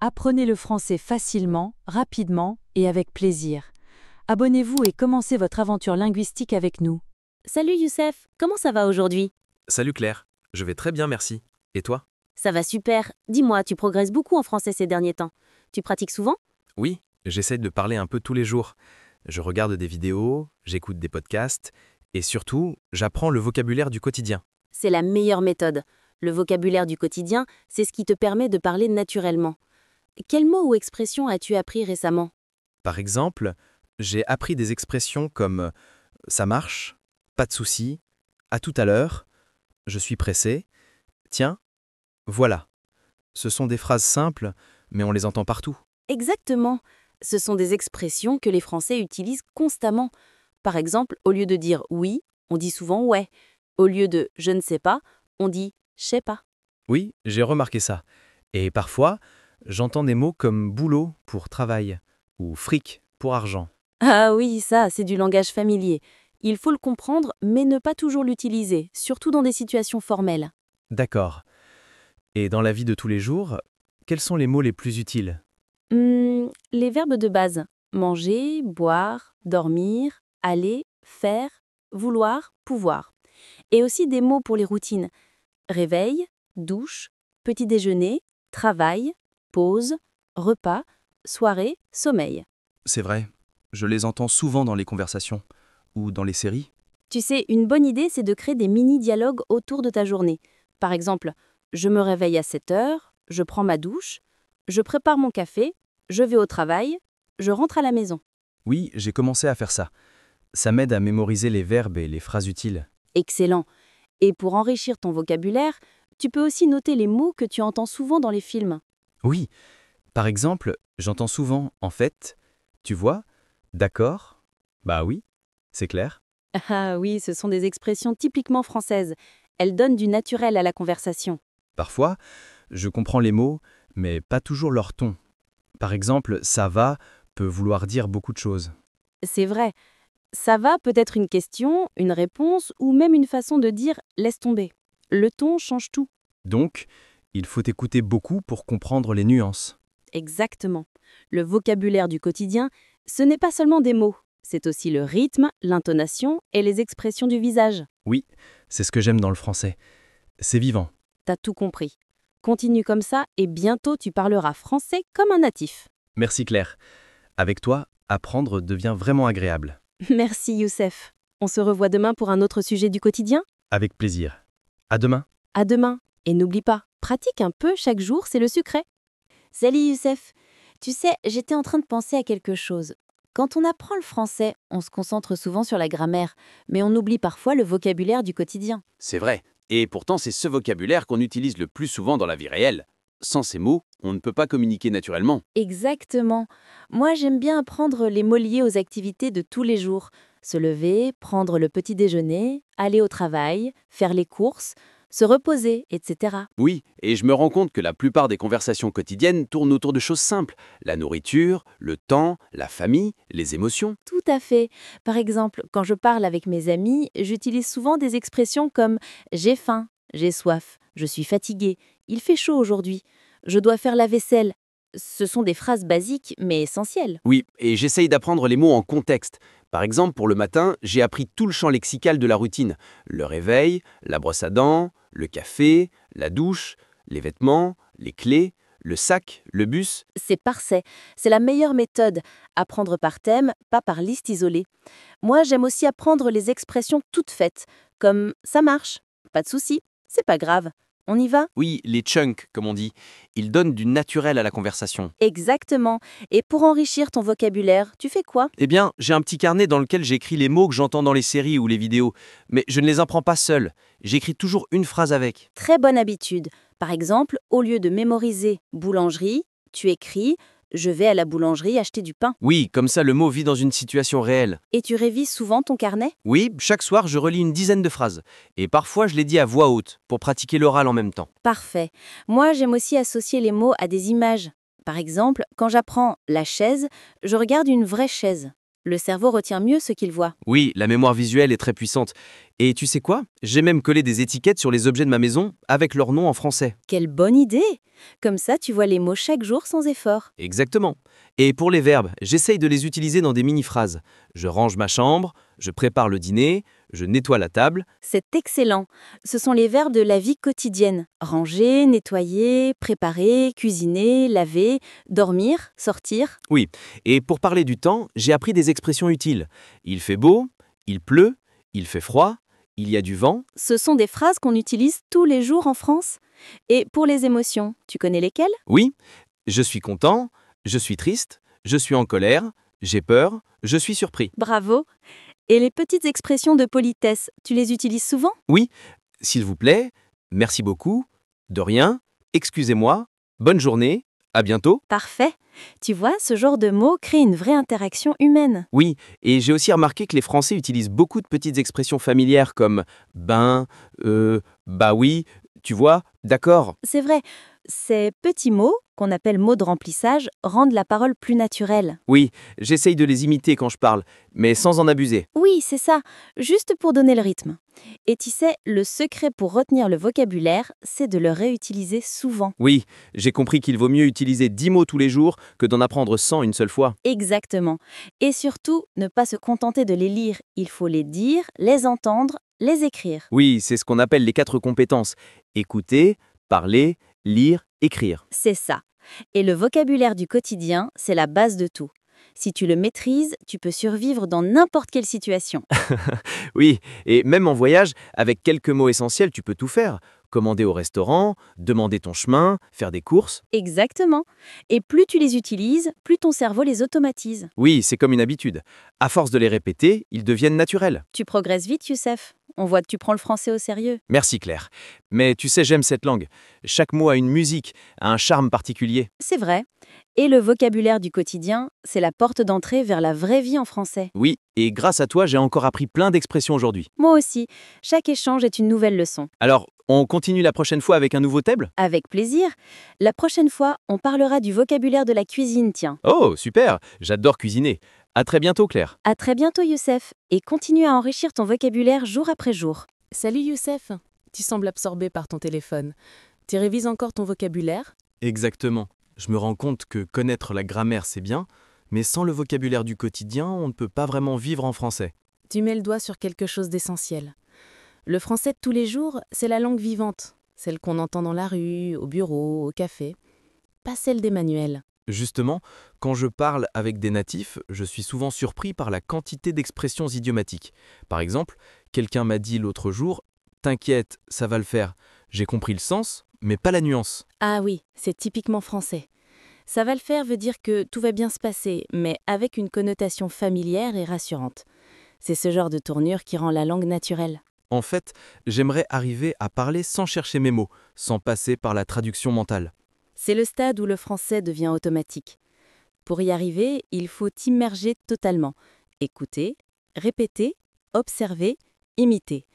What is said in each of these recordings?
Apprenez le français facilement, rapidement et avec plaisir. Abonnez-vous et commencez votre aventure linguistique avec nous. Salut Youssef, comment ça va aujourd'hui? Salut Claire, je vais très bien merci. Et toi? Ça va super. Dis-moi, tu progresses beaucoup en français ces derniers temps. Tu pratiques souvent? Oui, j'essaye de parler un peu tous les jours. Je regarde des vidéos, j'écoute des podcasts et surtout, j'apprends le vocabulaire du quotidien. C'est la meilleure méthode. Le vocabulaire du quotidien, c'est ce qui te permet de parler naturellement. Quels mots ou expressions as-tu appris récemment? Par exemple, j'ai appris des expressions comme ça marche, pas de souci, à tout à l'heure, je suis pressé, tiens, voilà. Ce sont des phrases simples, mais on les entend partout. Exactement. Ce sont des expressions que les Français utilisent constamment. Par exemple, au lieu de dire oui, on dit souvent ouais. Au lieu de je ne sais pas, on dit je sais pas. Oui, j'ai remarqué ça. Et parfois, j'entends des mots comme boulot pour travail ou fric pour argent. Ah oui, ça, c'est du langage familier. Il faut le comprendre, mais ne pas toujours l'utiliser, surtout dans des situations formelles. D'accord. Et dans la vie de tous les jours, quels sont les mots les plus utiles? Les verbes de base. Manger, boire, dormir, aller, faire, vouloir, pouvoir. Et aussi des mots pour les routines. Réveil, douche, petit déjeuner, travail, pause, repas, soirée, sommeil. C'est vrai, je les entends souvent dans les conversations ou dans les séries. Tu sais, une bonne idée, c'est de créer des mini-dialogues autour de ta journée. Par exemple, je me réveille à 7 heures, je prends ma douche, je prépare mon café, je vais au travail, je rentre à la maison. Oui, j'ai commencé à faire ça. Ça m'aide à mémoriser les verbes et les phrases utiles. Excellent. Et pour enrichir ton vocabulaire, tu peux aussi noter les mots que tu entends souvent dans les films. Oui, par exemple, j'entends souvent en fait, tu vois, d'accord, bah oui, c'est clair. Ah oui, ce sont des expressions typiquement françaises. Elles donnent du naturel à la conversation. Parfois, je comprends les mots, mais pas toujours leur ton. Par exemple, ça va peut vouloir dire beaucoup de choses. C'est vrai. Ça va peut être une question, une réponse ou même une façon de dire laisse tomber. Le ton change tout. Donc, il faut écouter beaucoup pour comprendre les nuances. Exactement. Le vocabulaire du quotidien, ce n'est pas seulement des mots. C'est aussi le rythme, l'intonation et les expressions du visage. Oui, c'est ce que j'aime dans le français. C'est vivant. T'as tout compris. Continue comme ça et bientôt tu parleras français comme un natif. Merci Claire. Avec toi, apprendre devient vraiment agréable. Merci Youssef. On se revoit demain pour un autre sujet du quotidien. Avec plaisir. À demain. À demain. Et n'oublie pas, pratique un peu chaque jour, c'est le secret. Salut Youssef. Tu sais, j'étais en train de penser à quelque chose. Quand on apprend le français, on se concentre souvent sur la grammaire, mais on oublie parfois le vocabulaire du quotidien. C'est vrai. Et pourtant, c'est ce vocabulaire qu'on utilise le plus souvent dans la vie réelle. Sans ces mots, on ne peut pas communiquer naturellement. Exactement. Moi, j'aime bien apprendre les mots liés aux activités de tous les jours. Se lever, prendre le petit déjeuner, aller au travail, faire les courses, se reposer, etc. Oui, et je me rends compte que la plupart des conversations quotidiennes tournent autour de choses simples. La nourriture, le temps, la famille, les émotions. Tout à fait. Par exemple, quand je parle avec mes amis, j'utilise souvent des expressions comme j'ai faim, j'ai soif, je suis fatigué, il fait chaud aujourd'hui, je dois faire la vaisselle. Ce sont des phrases basiques mais essentielles. Oui, et j'essaye d'apprendre les mots en contexte. Par exemple, pour le matin, j'ai appris tout le champ lexical de la routine. Le réveil, la brosse à dents, le café, la douche, les vêtements, les clés, le sac, le bus. C'est parfait. C'est la meilleure méthode. Apprendre par thème, pas par liste isolée. Moi, j'aime aussi apprendre les expressions toutes faites, comme ça marche, pas de souci, c'est pas grave. On y va? Oui, les chunks, comme on dit. Ils donnent du naturel à la conversation. Exactement. Et pour enrichir ton vocabulaire, tu fais quoi? Eh bien, j'ai un petit carnet dans lequel j'écris les mots que j'entends dans les séries ou les vidéos. Mais je ne les apprends pas seul. J'écris toujours une phrase avec. Très bonne habitude. Par exemple, au lieu de mémoriser boulangerie, tu écris je vais à la boulangerie acheter du pain. Oui, comme ça le mot vit dans une situation réelle. Et tu révises souvent ton carnet? Oui, chaque soir je relis une dizaine de phrases. Et parfois je les dis à voix haute, pour pratiquer l'oral en même temps. Parfait. Moi, j'aime aussi associer les mots à des images. Par exemple, quand j'apprends la chaise, je regarde une vraie chaise. Le cerveau retient mieux ce qu'il voit. Oui, la mémoire visuelle est très puissante. Et tu sais quoi? J'ai même collé des étiquettes sur les objets de ma maison avec leur nom en français. Quelle bonne idée! Comme ça, tu vois les mots chaque jour sans effort. Exactement. Et pour les verbes, j'essaye de les utiliser dans des mini-phrases. Je range ma chambre, je prépare le dîner, je nettoie la table. C'est excellent. Ce sont les verbes de la vie quotidienne. Ranger, nettoyer, préparer, cuisiner, laver, dormir, sortir. Oui, et pour parler du temps, j'ai appris des expressions utiles. Il fait beau, il pleut, il fait froid, il y a du vent. Ce sont des phrases qu'on utilise tous les jours en France. Et pour les émotions, tu connais lesquelles? Oui, je suis content, je suis triste, je suis en colère, j'ai peur, je suis surpris. Bravo! Et les petites expressions de politesse, tu les utilises souvent? Oui, s'il vous plaît, merci beaucoup, de rien, excusez-moi, bonne journée, à bientôt. Parfait. Tu vois, ce genre de mots crée une vraie interaction humaine. Oui, et j'ai aussi remarqué que les Français utilisent beaucoup de petites expressions familières comme ben, bah oui, tu vois, d'accord. C'est vrai, ces petits mots, qu'on appelle mots de remplissage, rendent la parole plus naturelle. Oui, j'essaye de les imiter quand je parle, mais sans en abuser. Oui, c'est ça, juste pour donner le rythme. Et tu sais, le secret pour retenir le vocabulaire, c'est de le réutiliser souvent. Oui, j'ai compris qu'il vaut mieux utiliser 10 mots tous les jours que d'en apprendre 100 une seule fois. Exactement. Et surtout, ne pas se contenter de les lire, il faut les dire, les entendre, les écrire. Oui, c'est ce qu'on appelle les 4 compétences. Écouter, parler, lire, écrire. C'est ça. Et le vocabulaire du quotidien, c'est la base de tout. Si tu le maîtrises, tu peux survivre dans n'importe quelle situation. Oui, et même en voyage, avec quelques mots essentiels, tu peux tout faire. Commander au restaurant, demander ton chemin, faire des courses. Exactement. Et plus tu les utilises, plus ton cerveau les automatise. Oui, c'est comme une habitude. À force de les répéter, ils deviennent naturels. Tu progresses vite, Youssef. On voit que tu prends le français au sérieux. Merci Claire. Mais tu sais, j'aime cette langue. Chaque mot a une musique, a un charme particulier. C'est vrai. Et le vocabulaire du quotidien, c'est la porte d'entrée vers la vraie vie en français. Oui, et grâce à toi, j'ai encore appris plein d'expressions aujourd'hui. Moi aussi. Chaque échange est une nouvelle leçon. Alors, on continue la prochaine fois avec un nouveau thème? Avec plaisir. La prochaine fois, on parlera du vocabulaire de la cuisine, tiens. Oh, super. J'adore cuisiner. À très bientôt Claire. À très bientôt, Youssef. Et continue à enrichir ton vocabulaire jour après jour. Salut Youssef, tu sembles absorbé par ton téléphone. Tu révises encore ton vocabulaire? Exactement. Je me rends compte que connaître la grammaire, c'est bien, mais sans le vocabulaire du quotidien, on ne peut pas vraiment vivre en français. Tu mets le doigt sur quelque chose d'essentiel. Le français de tous les jours, c'est la langue vivante, celle qu'on entend dans la rue, au bureau, au café, pas celle des manuels. Justement, quand je parle avec des natifs, je suis souvent surpris par la quantité d'expressions idiomatiques. Par exemple, quelqu'un m'a dit l'autre jour « T'inquiète, ça va le faire ». J'ai compris le sens, mais pas la nuance. Ah oui, c'est typiquement français. Ça va le faire veut dire que tout va bien se passer, mais avec une connotation familière et rassurante. C'est ce genre de tournure qui rend la langue naturelle. En fait, j'aimerais arriver à parler sans chercher mes mots, sans passer par la traduction mentale. C'est le stade où le français devient automatique. Pour y arriver, il faut t'immerger totalement. Écouter, répéter, observer, imiter.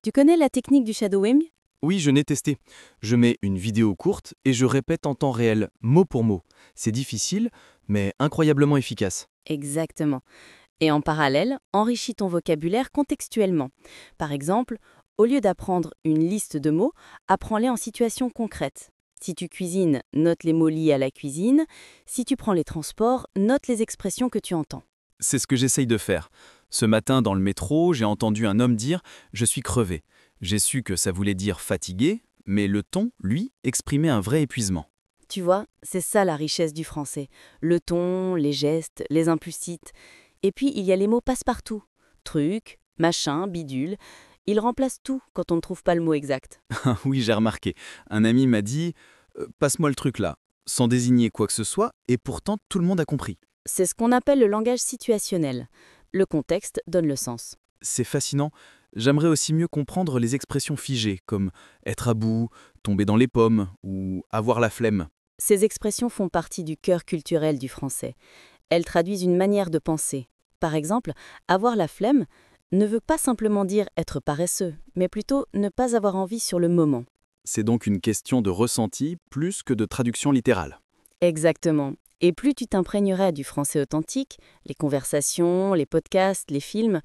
Tu connais la technique du shadowing? Oui, je n'ai testé. Je mets une vidéo courte et je répète en temps réel, mot pour mot. C'est difficile, mais incroyablement efficace. Exactement. Et en parallèle, enrichis ton vocabulaire contextuellement. Par exemple, au lieu d'apprendre une liste de mots, apprends-les en situation concrète. Si tu cuisines, note les mots liés à la cuisine. Si tu prends les transports, note les expressions que tu entends. C'est ce que j'essaye de faire. Ce matin, dans le métro, j'ai entendu un homme dire « Je suis crevé ». J'ai su que ça voulait dire fatigué, mais le ton, lui, exprimait un vrai épuisement. Tu vois, c'est ça la richesse du français. Le ton, les gestes, les implicites. Et puis, il y a les mots passe-partout. Truc, machin, bidule. Ils remplacent tout quand on ne trouve pas le mot exact. Oui, j'ai remarqué. Un ami m'a dit « Passe-moi le truc là », sans désigner quoi que ce soit, et pourtant tout le monde a compris. C'est ce qu'on appelle le langage situationnel. Le contexte donne le sens. C'est fascinant. J'aimerais aussi mieux comprendre les expressions figées, comme être à bout, tomber dans les pommes ou avoir la flemme. Ces expressions font partie du cœur culturel du français. Elles traduisent une manière de penser. Par exemple, avoir la flemme ne veut pas simplement dire être paresseux, mais plutôt ne pas avoir envie sur le moment. C'est donc une question de ressenti plus que de traduction littérale. Exactement. Et plus tu t'imprégneras du français authentique, les conversations, les podcasts, les films,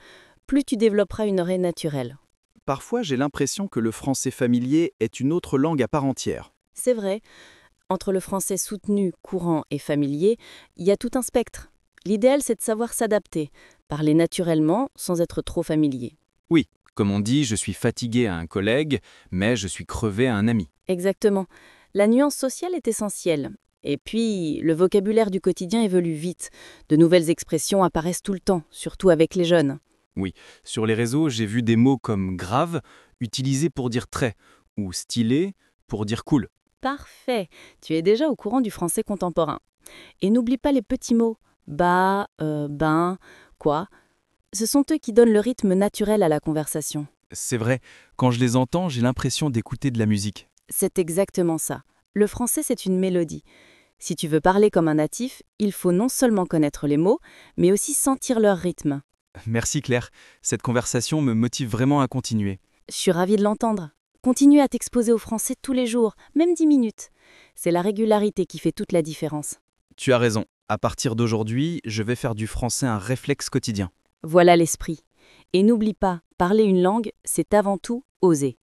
plus tu développeras une oreille naturelle. Parfois, j'ai l'impression que le français familier est une autre langue à part entière. C'est vrai, entre le français soutenu, courant et familier, il y a tout un spectre. L'idéal, c'est de savoir s'adapter, parler naturellement sans être trop familier. Comme on dit, je suis fatigué à un collègue, mais je suis crevé à un ami. Exactement. La nuance sociale est essentielle. Et puis, le vocabulaire du quotidien évolue vite. De nouvelles expressions apparaissent tout le temps, surtout avec les jeunes. Sur les réseaux, j'ai vu des mots comme grave utilisés pour dire très, ou stylé pour dire cool. Parfait. Tu es déjà au courant du français contemporain. Et n'oublie pas les petits mots. Bah, ben, quoi. Ce sont eux qui donnent le rythme naturel à la conversation. C'est vrai, quand je les entends, j'ai l'impression d'écouter de la musique. C'est exactement ça. Le français, c'est une mélodie. Si tu veux parler comme un natif, il faut non seulement connaître les mots, mais aussi sentir leur rythme. Merci Claire, cette conversation me motive vraiment à continuer. Je suis ravie de l'entendre. Continue à t'exposer au français tous les jours, même 10 minutes. C'est la régularité qui fait toute la différence. Tu as raison, à partir d'aujourd'hui, je vais faire du français un réflexe quotidien. Voilà l'esprit. Et n'oublie pas, parler une langue, c'est avant tout oser.